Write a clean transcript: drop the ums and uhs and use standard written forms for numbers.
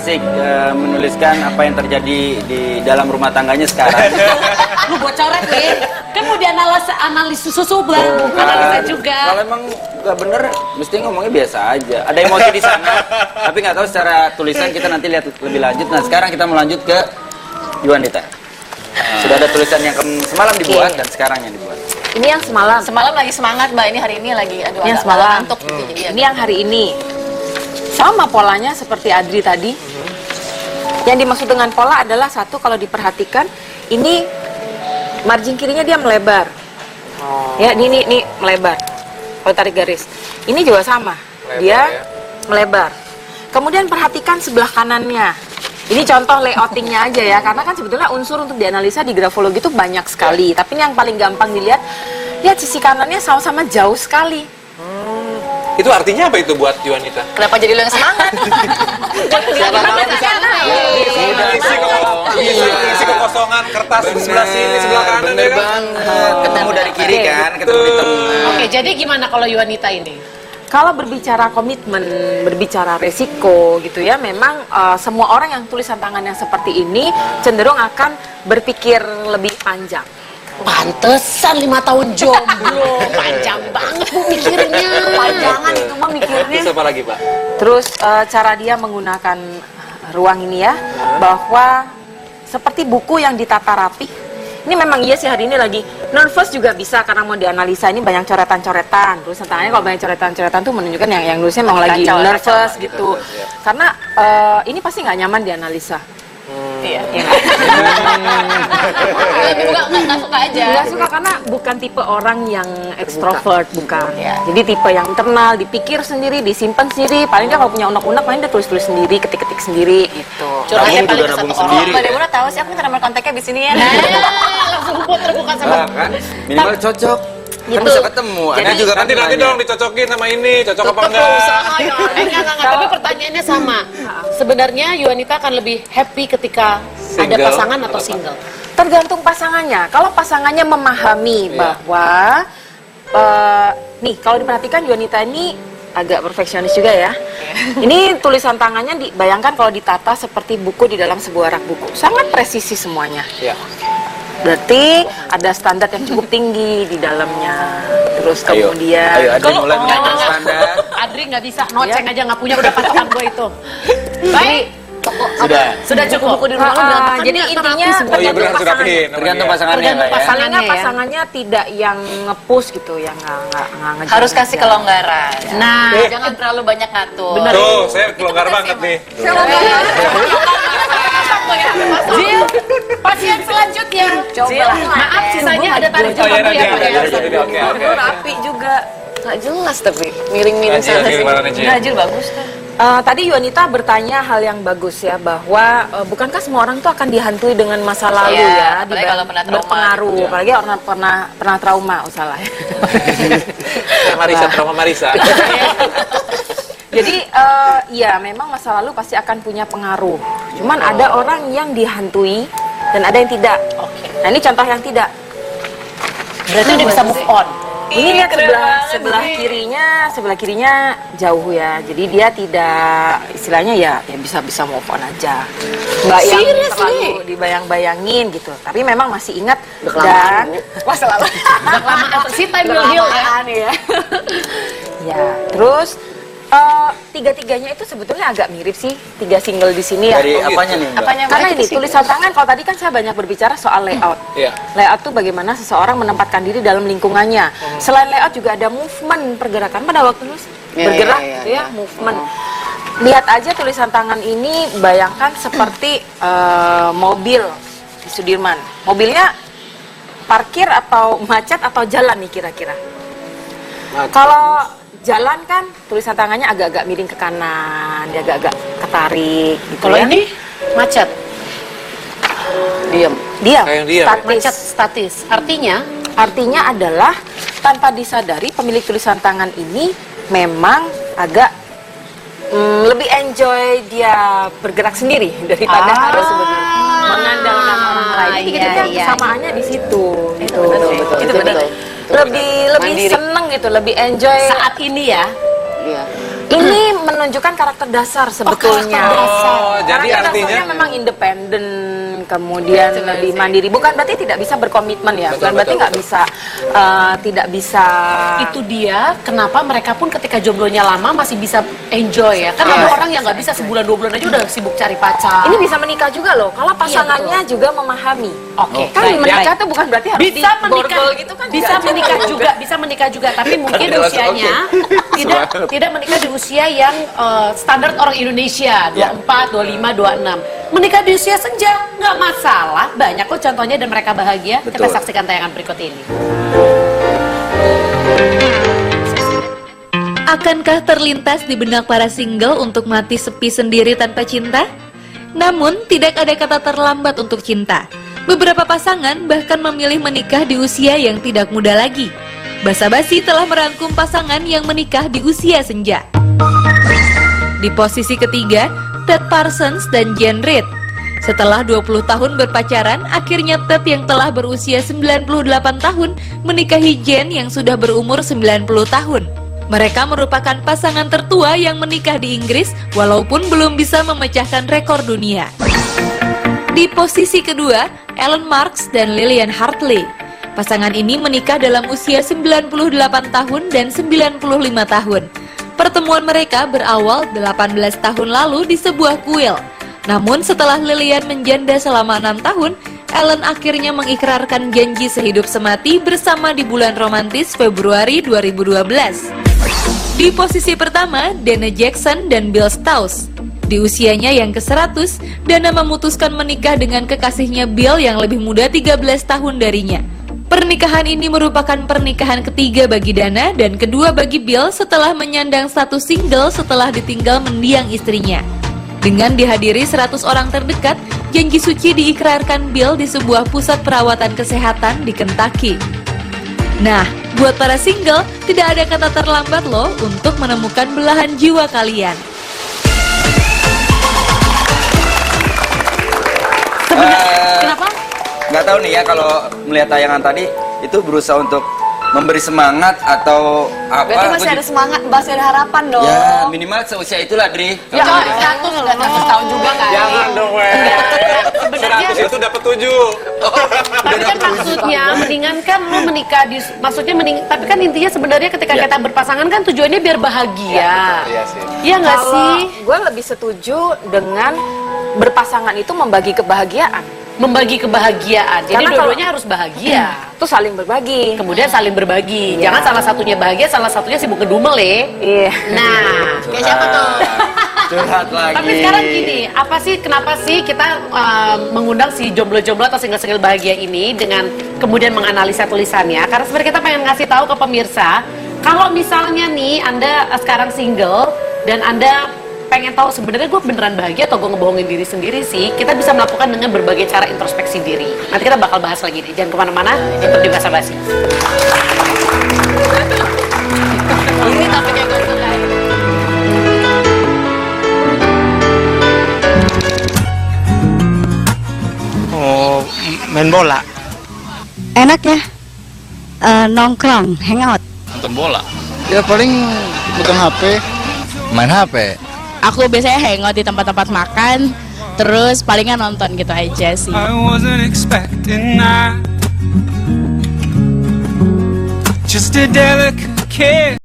asik menuliskan apa yang terjadi di dalam rumah tangganya sekarang. Lu bocorin nih. Kan mau dianalisis susu bang, analisa juga. Kalau emang nggak bener, mesti ngomongnya biasa aja. Ada emosi di sana, tapi nggak tahu secara tulisan, kita nanti lihat lebih lanjut. Nah sekarang kita melanjut ke Yuanita. Sudah ada tulisan yang semalam dibuat dan sekarang yang dibuat. Ini yang semalam. Semalam lagi semangat Mbak, ini hari ini lagi aduh Yang agak semalam. ngantuk gitu. Jadi Ini yang hari ini. Sama polanya seperti Adri tadi. Yang dimaksud dengan pola adalah satu, kalau diperhatikan ini margin kirinya dia melebar. Ya, ini melebar. Kalau tarik garis. Ini juga sama. Dia melebar. Kemudian perhatikan sebelah kanannya. Ini contoh layoutingnya aja ya, karena kan sebetulnya unsur untuk dianalisa di grafologi itu banyak sekali. Tapi ini yang paling gampang dilihat, lihat sisi kanannya sama-sama jauh sekali. Itu artinya apa itu buat Yuanita? kenapa jadi lu yang semangat? Isi kekosongan kertas di sebelah sini, sebelah kanan. Bener banget. Ketemu dari kiri kan, ketemu di tengah. Oke, jadi gimana kalau Yuanita ini? Kalau berbicara komitmen, berbicara resiko gitu ya, memang semua orang yang tulisan tangan yang seperti ini cenderung akan berpikir lebih panjang. Pantesan 5 tahun jomblo, panjang banget bu mikirnya. Panjangan itu mah mikirnya. Terus apa lagi Pak? Terus cara dia menggunakan ruang ini ya, bahwa seperti buku yang ditata rapi. Ini memang iya sih hari ini lagi nervous juga bisa karena mau dianalisa, ini banyak coretan-coretan. Terus tangannya kalau banyak coretan-coretan tuh menunjukkan yang nulisnya memang lagi nervous gitu. Karena ini pasti nggak nyaman dianalisa. Iya. Nggak suka aja. Nggak suka karena bukan tipe orang yang ekstrovert, bukan. Ya. Jadi tipe yang internal, dipikir sendiri, disimpan sendiri. Paling dia kalau punya unek-unek, paling dia tulis-tulis sendiri, ketik-ketik sendiri gitu. Curhatnya Nabung paling juga ke nabung satu orang. sendiri. Mbak Deborah tahu sih, aku minta nomor kontaknya di sini ya. Langsung terbuka sama. Kan minimal cocok. Kan bisa ketemu. Ada Jadi, juga kan Nanti dong dicocokin sama ini, cocok apa enggak? Enggak. Tapi pertanyaannya sama. Sebenarnya Yuanita akan lebih happy ketika ada Single pasangan atau atau single. Tergantung pasangannya. Kalau pasangannya memahami bahwa nih kalau diperhatikan Yuanita ini agak perfeksionis juga ya. Ini tulisan tangannya dibayangkan kalau ditata seperti buku di dalam sebuah rak buku. Sangat presisi semuanya. Iya. Berarti ada standar yang cukup tinggi di dalamnya. Terus Ayo, kemudian Adri mulai mengajar standar. Adri nggak bisa noceng aja, nggak punya, udah patokan gue itu. Baik. Sudah cukup buku di rumah lu berantakan. jadi nggak? intinya Oh iya tergantung benar sudah pasangannya. pilih. Tergantung pasangannya Tergantung Kak, ya. pasangan. Paling nggak ya. pasangannya tidak yang nge-push gitu, yang nggak ngejar. Harus kasih kelonggaran. Nah, Jangan terlalu banyak ngatur. Bener. Tuh, saya kelonggar banget nih. Jill, pasien selanjutnya. Coba. Maaf, sisanya ada tadi Oh iya, coba ya, Pak ya. oke. Rapi juga. Nggak jelas tapi miring-miring Najil, sana sini. gimana, Najil? Najil bagus tuh. Tadi Yuanita bertanya hal yang bagus ya, bahwa bukankah semua orang tuh akan dihantui dengan masa lalu Iya, ya, apalagi kalau pernah trauma berpengaruh, gitu. apalagi orang pernah trauma, salah ya. Marisa, trauma Marisa. Jadi ya memang masa lalu pasti akan punya pengaruh. Cuman ada orang yang dihantui dan ada yang tidak. Nah ini contoh yang tidak. Berarti udah bisa move on. Ini lihat keren banget sebelah kirinya jauh ya. Jadi dia tidak, istilahnya ya bisa move on aja. Nggak yang terlalu dibayang-bayangin gitu. Tapi memang masih ingat dan Wah, selalu. Udah kelamaan. Si time will heal ya. ya. Terus tiga-tiganya itu sebetulnya agak mirip sih, 3 single di sini ya. Dari apanya nih, Mbak? Apanya Karena Mbak? ini tulisan tangan, kalau tadi kan saya banyak berbicara soal layout. Iya. Layout tuh bagaimana seseorang menempatkan diri dalam lingkungannya. Selain layout juga ada movement, pergerakan pada waktu nulis bergerak gitu ya, movement. Lihat aja tulisan tangan ini, bayangkan seperti mobil di Sudirman. Mobilnya parkir atau macet atau jalan nih kira-kira? Kalau jalan kan tulisan tangannya agak-agak miring ke kanan, dia agak-agak ketarik gitu. Kalau ya. ini macet. Diam, Kayak yang diam, ya? Macet statis. Artinya adalah tanpa disadari pemilik tulisan tangan ini memang agak lebih enjoy dia bergerak sendiri daripada harus sebenarnya mengandalkan orang lain. Jadi kita kesamaannya di situ. Itu betul. Lebih seneng gitu, lebih enjoy Saat ini ya. Ini menunjukkan karakter dasar sebetulnya. Oh, jadi Karakter artinya dasarnya memang independen, kemudian lebih mandiri. Bukan berarti tidak bisa berkomitmen ya. Bukan berarti nggak bisa, tidak bisa. Itu dia kenapa mereka pun ketika jomblonya lama masih bisa enjoy ya. Kan ada orang yang nggak bisa sebulan 2 bulan aja udah sibuk cari pacar. Ini bisa menikah juga loh. Kalau pasangannya juga memahami. Oke, Kan baik, menikah baik. tuh bukan berarti harus bisa menikah diborgol gitu kan? bisa enggak menikah juga bisa menikah juga tapi mungkin Tidak masuk, usianya tidak menikah di usia yang standar orang Indonesia 24, 25, 26 menikah di usia senja nggak masalah banyak kok contohnya dan mereka bahagia. Kita Betul. saksikan tayangan berikut ini. Akankah terlintas di benak para single untuk mati sepi sendiri tanpa cinta? Namun, tidak ada kata terlambat untuk cinta. Beberapa pasangan bahkan memilih menikah di usia yang tidak muda lagi. Basa-basi telah merangkum pasangan yang menikah di usia senja. Di posisi ketiga, Ted Parsons dan Jen Reed. Setelah 20 tahun berpacaran, akhirnya Ted yang telah berusia 98 tahun menikahi Jen yang sudah berumur 90 tahun. Mereka merupakan pasangan tertua yang menikah di Inggris walaupun belum bisa memecahkan rekor dunia. Di posisi kedua, Elon Musk dan Lillian Hartley. Pasangan ini menikah dalam usia 98 tahun dan 95 tahun. Pertemuan mereka berawal 18 tahun lalu di sebuah kuil. Namun setelah Lillian menjanda selama 6 tahun, Ellen akhirnya mengikrarkan janji sehidup semati bersama di bulan romantis Februari 2012. Di posisi pertama, Dana Jackson dan Bill Staus. Di usianya yang ke-100, Dana memutuskan menikah dengan kekasihnya Bill yang lebih muda 13 tahun darinya. Pernikahan ini merupakan pernikahan ketiga bagi Dana dan kedua bagi Bill setelah menyandang status single setelah ditinggal mendiang istrinya. Dengan dihadiri 100 orang terdekat, janji suci diikrarkan Bill di sebuah pusat perawatan kesehatan di Kentucky. Nah, buat para single, tidak ada kata terlambat loh untuk menemukan belahan jiwa kalian. Kenapa? Nggak tahu nih ya kalau melihat tayangan tadi itu berusaha untuk memberi semangat atau apa? Berarti masih ada semangat, masih ada harapan dong. Ya minimal seusia itulah Dri. Ya, 100 tahun juga kan. jangan dong, weh. Sebenarnya 100 itu dapat 7. tapi kan maksudnya mendingan kan lu menikah di maksudnya tapi kan intinya sebenarnya ketika kita berpasangan kan tujuannya biar bahagia. Iya sih. Iya nggak sih? Gue lebih setuju dengan berpasangan itu membagi kebahagiaan. Membagi kebahagiaan. Jadi Karena dua-duanya harus bahagia. Itu saling berbagi. Kemudian saling berbagi. Iya. Jangan salah satunya bahagia, salah satunya sibuk ngedumel ya. Iya. Nah, Kayak siapa tuh? Curhat lagi. tapi sekarang gini, kenapa sih kita mengundang si jomblo-jomblo atau single-single bahagia ini dengan kemudian menganalisa tulisannya? Karena sebenarnya kita pengen ngasih tahu ke pemirsa, kalau misalnya nih Anda sekarang single dan Anda pengen tahu sebenarnya gue beneran bahagia atau gue ngebohongin diri sendiri sih, kita bisa melakukan dengan berbagai cara introspeksi diri. Nanti kita bakal bahas lagi nih, jangan kemana-mana, tetap di Basa-Basi. Ini topik yang gue suka. Oh, main bola. Enak ya, nongkrong, hangout. Nonton bola. Ya paling pegang HP. Main HP. Aku biasanya hangout di tempat-tempat makan, terus palingan nonton gitu aja sih. I wasn't expecting that. Just a delicate kiss.